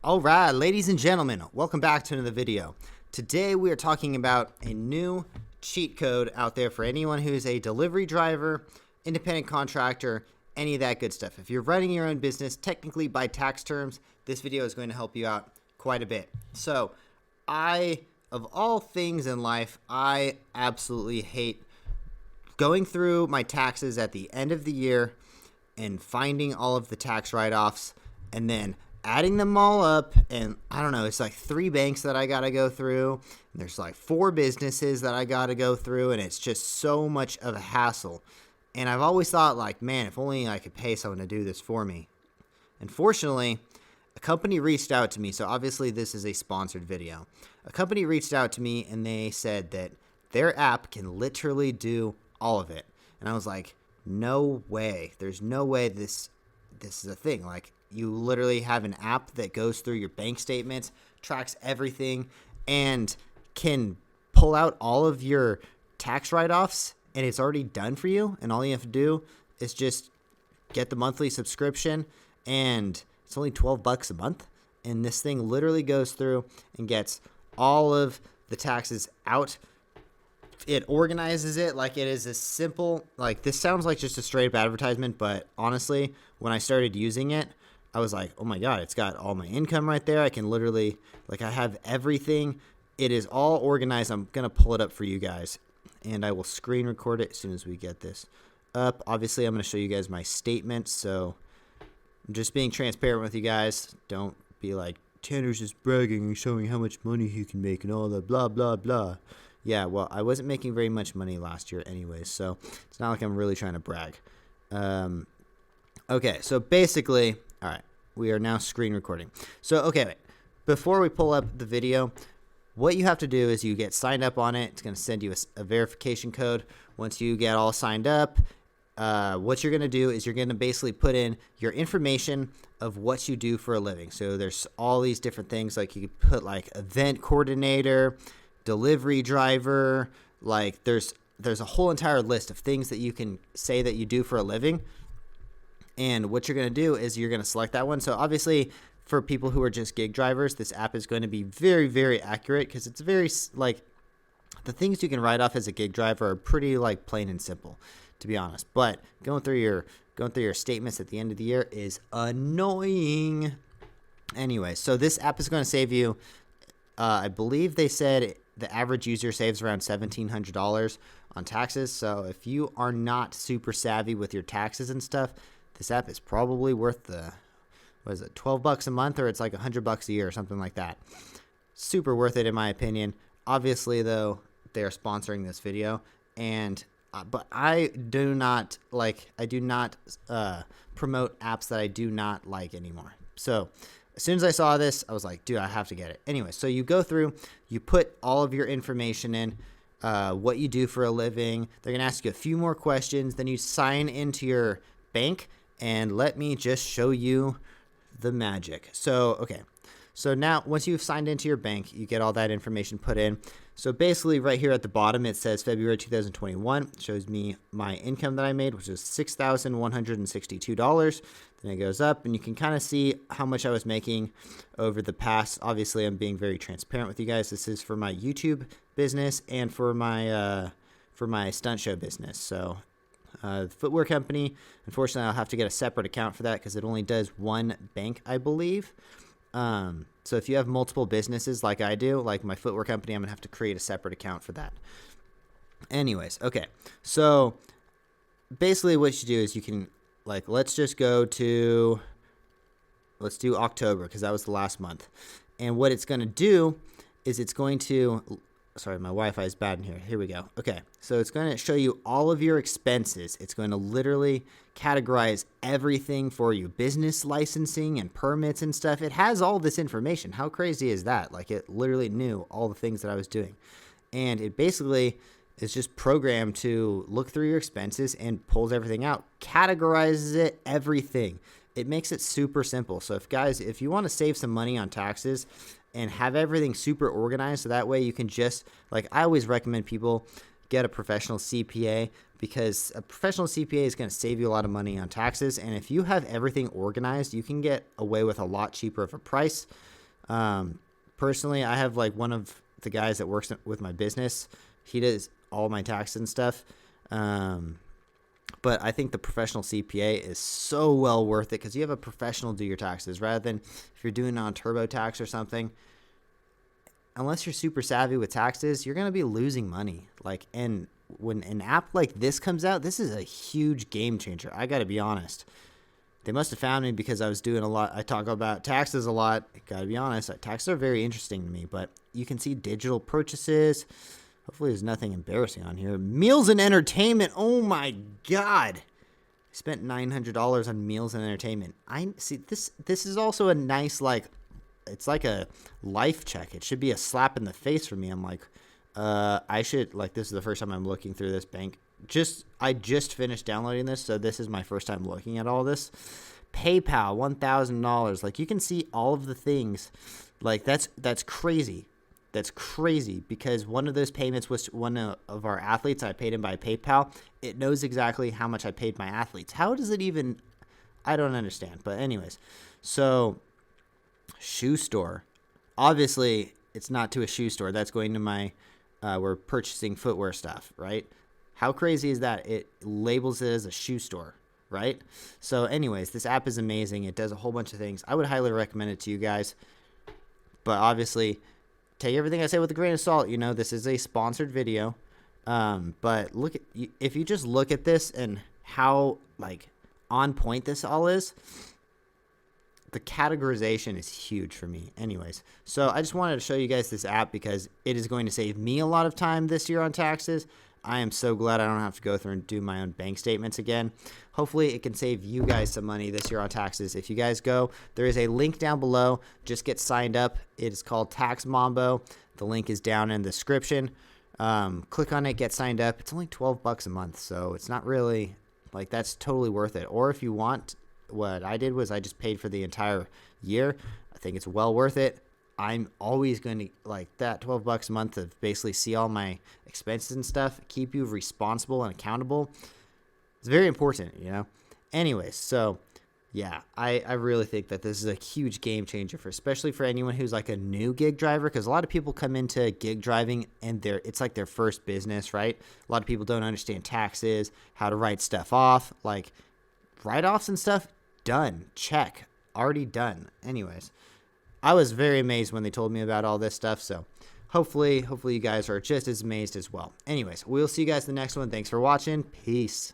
All right, ladies and gentlemen, welcome back to another video. Today we are talking about a new cheat code out there for anyone who's a delivery driver, independent contractor, any of that good stuff. If you're running your own business, technically by tax terms, this video is going to help you out quite a bit. So of all things in life, I absolutely hate going through my taxes at the end of the year and finding all of the tax write-offs and then adding them all up, and I don't know, it's like 3 banks that I got to go through, and there's like 4 businesses that I got to go through, and it's just so much of a hassle. And I've always thought, like, man, if only I could pay someone to do this for me. Unfortunately, a company reached out to me, so obviously this is a sponsored video. A company reached out to me, and they said that their app can literally do all of it. And I was like, no way. There's no way this is a thing. Like, you literally have an app that goes through your bank statements, tracks everything, and can pull out all of your tax write-offs, and it's already done for you, and all you have to do is just get the monthly subscription, and it's only $12 a month, and this thing literally goes through and gets all of the taxes out. It organizes it like it is a simple, like, this sounds like just a straight up advertisement, but honestly, when I started using it, I was like, oh my God, it's got all my income right there. I can literally, like, I have everything. It is all organized. I'm going to pull it up for you guys, and I will screen record it as soon as we get this up. Obviously, I'm going to show you guys my statement, so I'm just being transparent with you guys. Don't be like, Tanner's just bragging and showing how much money he can make and all that blah, blah, blah. Yeah, well, I wasn't making very much money last year anyways, so it's not like I'm really trying to brag. Okay, so basically, all right, we are now screen recording. So, okay, wait. Before we pull up the video, what you have to do is you get signed up on it. It's going to send you a verification code. Once you get all signed up, what you're going to do is you're going to basically put in your information of what you do for a living. So there's all these different things, like you could put like event coordinator, delivery driver, like there's a whole entire list of things that you can say that you do for a living. And what you're going to do is you're going to select that one. So obviously for people who are just gig drivers, this app is going to be very, very accurate because it's very, like, the things you can write off as a gig driver are pretty, like, plain and simple, to be honest. But going through your statements at the end of the year is annoying. Anyway, so this app is going to save you, I believe they said the average user saves around $1,700 on taxes. So if you are not super savvy with your taxes and stuff, this app is probably worth the, what is it, $12 a month, or it's like $100 a year or something like that. Super worth it in my opinion. Obviously though, they are sponsoring this video, and but I do not promote apps that I do not like anymore. So as soon as I saw this, I was like, dude, I have to get it. Anyway, so you go through, you put all of your information in, what you do for a living. They're going to ask you a few more questions. Then you sign into your bank, and let me just show you the magic. So, okay. So now once you've signed into your bank, you get all that information put in. So basically right here at the bottom, it says February 2021. It shows me my income that I made, which is $6,162. Then it goes up, and you can kind of see how much I was making over the past. Obviously, I'm being very transparent with you guys. This is for my YouTube business and for my stunt show business. So footwear company, unfortunately, I'll have to get a separate account for that because it only does one bank, I believe. So if you have multiple businesses like I do, like my footwear company, I'm going to have to create a separate account for that. Anyways, okay. So basically what you do is you can, like, let's do October because that was the last month. And what it's going to do is it's going to, sorry, my Wi-Fi is bad in here. Here we go. Okay. So it's going to show you all of your expenses. It's going to literally categorize everything for you. Business licensing and permits and stuff. It has all this information. How crazy is that? Like, it literally knew all the things that I was doing. And it basically is just programmed to look through your expenses and pulls everything out. Categorizes it, everything. It makes it super simple. So if you want to save some money on taxes and have everything super organized, so that way you can just, like, I always recommend people get a professional CPA, because a professional CPA is going to save you a lot of money on taxes. And if you have everything organized, you can get away with a lot cheaper of a price. Personally, I have like one of the guys that works with my business. He does all my taxes and stuff. But I think the professional CPA is so well worth it because you have a professional do your taxes rather than if you're doing it on TurboTax or something. Unless you're super savvy with taxes, you're going to be losing money. Like, and when an app like this comes out, this is a huge game changer. I got to be honest. They must have found me because I was doing a lot. I talk about taxes a lot. Got to be honest. Taxes are very interesting to me, but you can see digital purchases. Hopefully there's nothing embarrassing on here. Meals and entertainment. Oh my God. I spent $900 on meals and entertainment. I see this is also a nice, like, it's like a life check. It should be a slap in the face for me. I'm like, I should, like, this is the first time I'm looking through this bank. I just finished downloading this, so this is my first time looking at all this. PayPal, $1,000. Like, you can see all of the things. Like, that's crazy. That's crazy because one of those payments was one of our athletes. I paid him by PayPal. It knows exactly how much I paid my athletes. How does it even? I don't understand. But anyways, so shoe store. Obviously, it's not to a shoe store. That's going to my, we're purchasing footwear stuff, right? How crazy is that? It labels it as a shoe store, right? So anyways, this app is amazing. It does a whole bunch of things. I would highly recommend it to you guys. But obviously, take everything I say with a grain of salt. You know, this is a sponsored video. But if you just look at this and how, like, on point this all is, the categorization is huge for me. Anyways, so I just wanted to show you guys this app because it is going to save me a lot of time this year on taxes. I am so glad I don't have to go through and do my own bank statements again. Hopefully it can save you guys some money this year on taxes. If you guys go, there is a link down below. Just get signed up. It is called Tax Mambo. The link is down in the description. Click on it, get signed up. It's only $12 a month, so it's not really, like, that's totally worth it. Or if you want, what I did was I just paid for the entire year. I think it's well worth it. I'm always going to, like, that $12 a month to basically see all my expenses and stuff, keep you responsible and accountable. It's very important, you know? Anyways, so yeah, I really think that this is a huge game changer especially for anyone who's like a new gig driver, because a lot of people come into gig driving and it's like their first business, right? A lot of people don't understand taxes, how to write stuff off, like write-offs and stuff, done, check, already done. Anyways, I was very amazed when they told me about all this stuff, so hopefully you guys are just as amazed as well. Anyways, we'll see you guys in the next one. Thanks for watching. Peace.